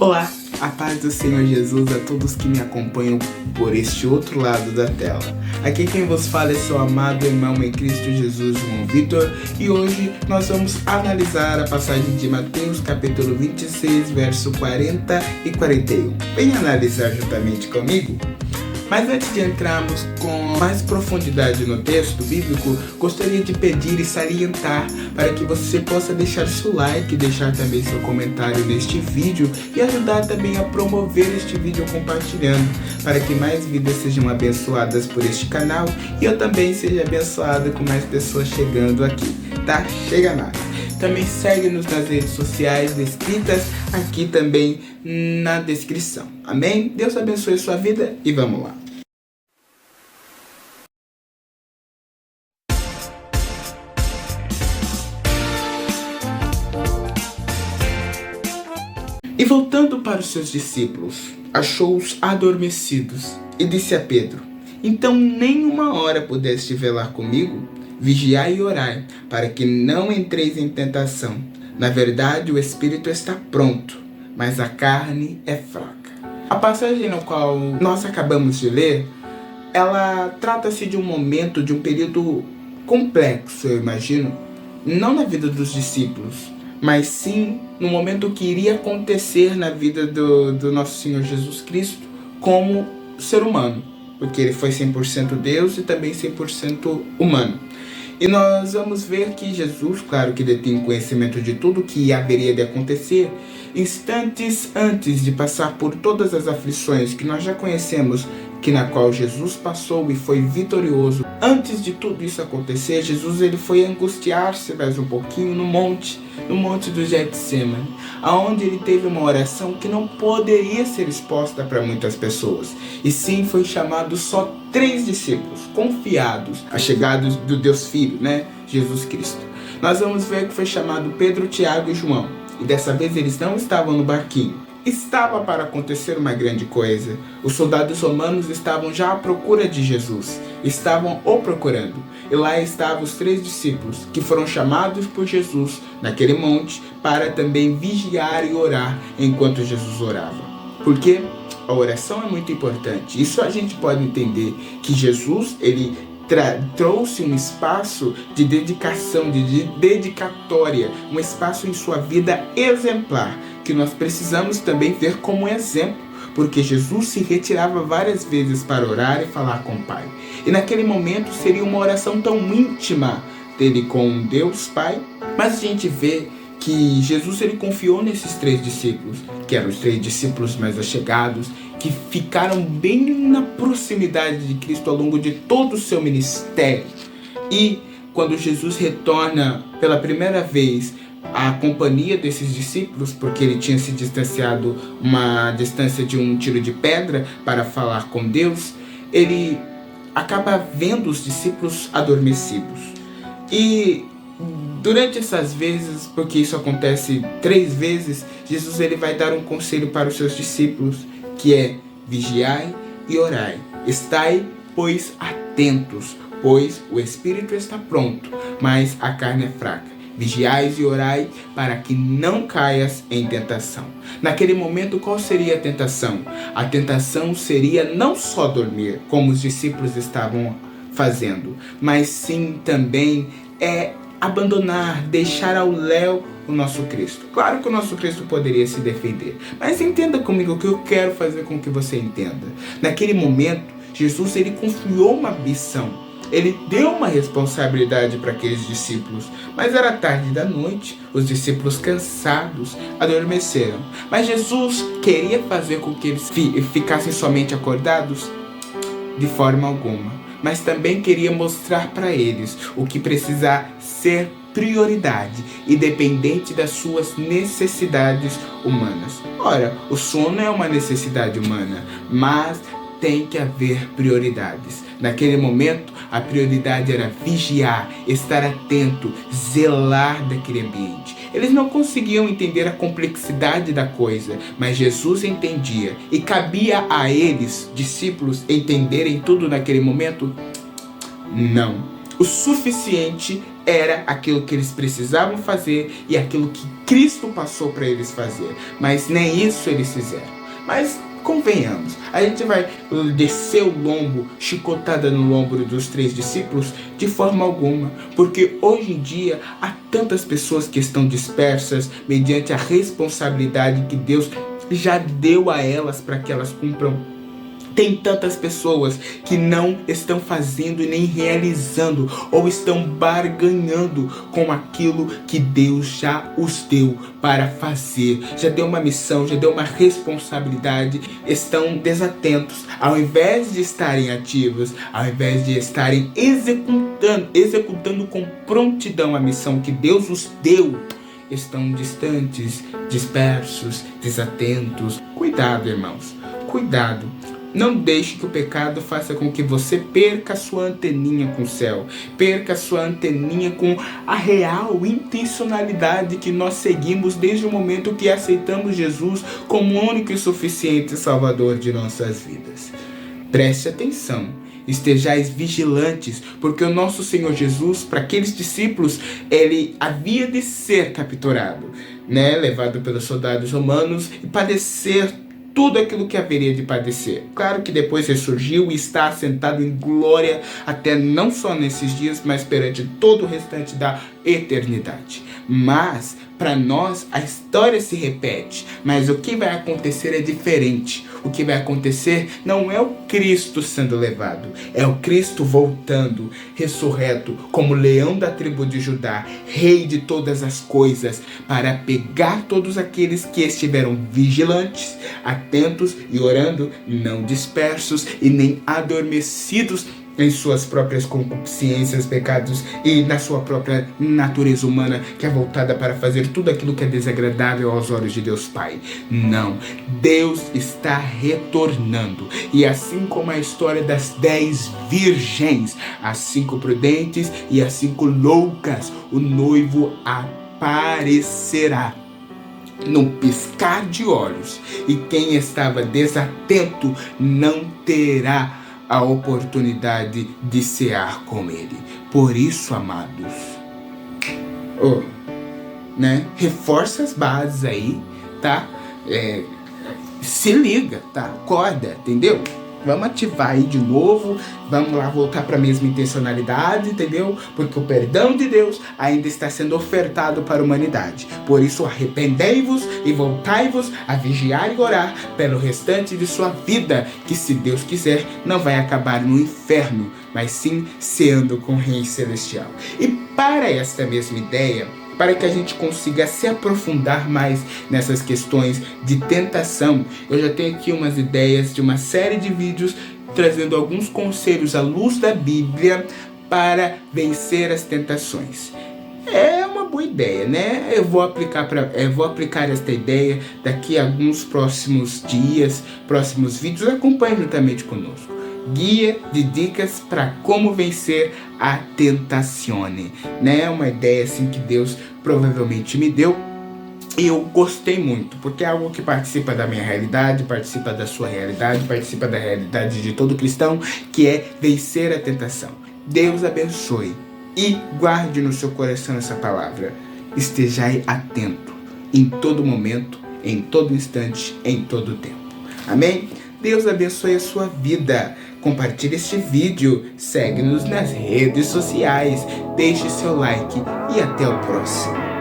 Olá, a paz do Senhor Jesus a todos que me acompanham por este outro lado da tela. Aqui quem vos fala é seu amado irmão em Cristo Jesus, João Vitor, e hoje nós vamos analisar a passagem de Mateus capítulo 26, verso 40 e 41. Venha analisar juntamente comigo. Mas antes de entrarmos com mais profundidade no texto bíblico, gostaria de pedir e salientar para que você possa deixar seu like, deixar também seu comentário neste vídeo e ajudar também a promover este vídeo compartilhando, para que mais vidas sejam abençoadas por este canal e eu também seja abençoado com mais pessoas chegando aqui, tá? Chega mais! Também segue-nos nas redes sociais descritas aqui também na descrição. Amém? Deus abençoe a sua vida e vamos lá. E voltando para os seus discípulos, achou-os adormecidos e disse a Pedro: então nem uma hora pudeste velar comigo? Vigiai e orai, para que não entreis em tentação. Na verdade, o espírito está pronto, mas a carne é fraca. A passagem na qual nós acabamos de ler, ela trata-se de um momento, de um período complexo, eu imagino, não na vida dos discípulos, mas sim no momento que iria acontecer na vida do nosso Senhor Jesus Cristo como ser humano, porque ele foi 100% Deus e também 100% humano. E nós vamos ver que Jesus, claro que detém conhecimento de tudo que haveria de acontecer, instantes antes de passar por todas as aflições que nós já conhecemos, que na qual Jesus passou e foi vitorioso. Antes de tudo isso acontecer, Jesus ele foi angustiar-se mais um pouquinho no monte do Getsemane, aonde ele teve uma oração que não poderia ser exposta para muitas pessoas, e sim foi chamado só 3 discípulos confiados, achegados do Deus Filho, Jesus Cristo. Nós vamos ver que foi chamado Pedro, Tiago e João, e dessa vez eles não estavam no barquinho. Estava para acontecer uma grande coisa. Os soldados romanos estavam já à procura de Jesus, estavam o procurando. E lá estavam os 3 discípulos, que foram chamados por Jesus naquele monte para também vigiar e orar enquanto Jesus orava. Porque a oração é muito importante. Isso a gente pode entender que Jesus, ele trouxe um espaço de dedicação, de dedicatória, um espaço em sua vida exemplar, que nós precisamos também ver como exemplo, porque Jesus se retirava várias vezes para orar e falar com o Pai. E naquele momento seria uma oração tão íntima dele com Deus Pai, mas a gente vê que Jesus ele confiou nesses 3 discípulos, que eram os 3 discípulos mais achegados, que ficaram bem na proximidade de Cristo ao longo de todo o seu ministério. E quando Jesus retorna pela primeira vez à companhia desses discípulos, porque ele tinha se distanciado uma distância de um tiro de pedra para falar com Deus, ele acaba vendo os discípulos adormecidos. E durante essas vezes, porque isso acontece 3 vezes, Jesus ele vai dar um conselho para os seus discípulos, que é: vigiai e orai. Estai, pois, atentos, pois o espírito está pronto, mas a carne é fraca. Vigiais e orai para que não caias em tentação. Naquele momento, qual seria a tentação? A tentação seria não só dormir, como os discípulos estavam fazendo, mas sim também abandonar, deixar ao léu o nosso Cristo. Claro que o nosso Cristo poderia se defender, mas entenda comigo o que eu quero fazer com que você entenda. Naquele momento, Jesus ele confiou uma missão. Ele deu uma responsabilidade para aqueles discípulos, mas era tarde da noite, os discípulos cansados adormeceram. Mas Jesus queria fazer com que eles ficassem somente acordados? De forma alguma. Mas também queria mostrar para eles o que precisa ser prioridade, independente das suas necessidades humanas. Ora, o sono é uma necessidade humana, mas tem que haver prioridades. Naquele momento, a prioridade era vigiar, estar atento, zelar daquele ambiente. Eles não conseguiam entender a complexidade da coisa, mas Jesus entendia. E cabia a eles, discípulos, entenderem tudo naquele momento? Não. O suficiente era aquilo que eles precisavam fazer e aquilo que Cristo passou para eles fazer. Mas nem isso eles fizeram. Mas convenhamos, a gente vai descer o lombo, chicotada no lombo dos 3 discípulos? De forma alguma, porque hoje em dia há tantas pessoas que estão dispersas mediante a responsabilidade que Deus já deu a elas para que elas cumpram. Tem tantas pessoas que não estão fazendo e nem realizando, ou estão barganhando com aquilo que Deus já os deu para fazer. Já deu uma missão, já deu uma responsabilidade, estão desatentos. Ao invés de estarem ativos, ao invés de estarem executando com prontidão a missão que Deus os deu, estão distantes, dispersos, desatentos. Cuidado, irmãos, cuidado. Não deixe que o pecado faça com que você perca a sua anteninha com o céu, perca a sua anteninha com a real intencionalidade que nós seguimos desde o momento que aceitamos Jesus como único e suficiente Salvador de nossas vidas. Preste atenção, estejais vigilantes, porque o nosso Senhor Jesus, para aqueles discípulos, ele havia de ser capturado, levado pelos soldados romanos e padecer tudo aquilo que haveria de padecer. Claro que depois ressurgiu e está assentado em glória até não só nesses dias, mas perante todo o restante da eternidade. Mas, para nós, a história se repete, mas o que vai acontecer é diferente. O que vai acontecer não é o Cristo sendo levado, é o Cristo voltando, ressurreto, como leão da tribo de Judá, rei de todas as coisas, para pegar todos aqueles que estiveram vigilantes, atentos e orando, não dispersos e nem adormecidos em suas próprias concupiscências, pecados e na sua própria natureza humana, que é voltada para fazer tudo aquilo que é desagradável aos olhos de Deus Pai. Não, Deus está retornando, e assim como a história das 10 virgens, as 5 prudentes e as 5 loucas, o noivo aparecerá num piscar de olhos, e quem estava desatento não terá a oportunidade de cear com ele. Por isso, amados, reforça as bases aí, tá? Se liga, tá? Acorda, entendeu? Vamos ativar aí de novo, vamos lá voltar para a mesma intencionalidade, entendeu? Porque o perdão de Deus ainda está sendo ofertado para a humanidade. Por isso, arrependei-vos e voltai-vos a vigiar e orar pelo restante de sua vida, que, se Deus quiser, não vai acabar no inferno, mas sim ceando com o Rei Celestial. E para esta mesma ideia, para que a gente consiga se aprofundar mais nessas questões de tentação, eu já tenho aqui umas ideias de uma série de vídeos trazendo alguns conselhos à luz da Bíblia para vencer as tentações. É uma boa ideia, Eu vou aplicar esta ideia daqui a alguns próximos dias, próximos vídeos. Acompanhe juntamente conosco. Guia de dicas para como vencer a tentazione, Uma ideia assim que Deus provavelmente me deu e eu gostei muito, porque é algo que participa da minha realidade, participa da sua realidade, participa da realidade de todo cristão, que é vencer a tentação. Deus abençoe e guarde no seu coração essa palavra. Estejai atento em todo momento, em todo instante, em todo tempo. Amém? Deus abençoe a sua vida. Compartilhe este vídeo, segue-nos nas redes sociais, deixe seu like e até o próximo.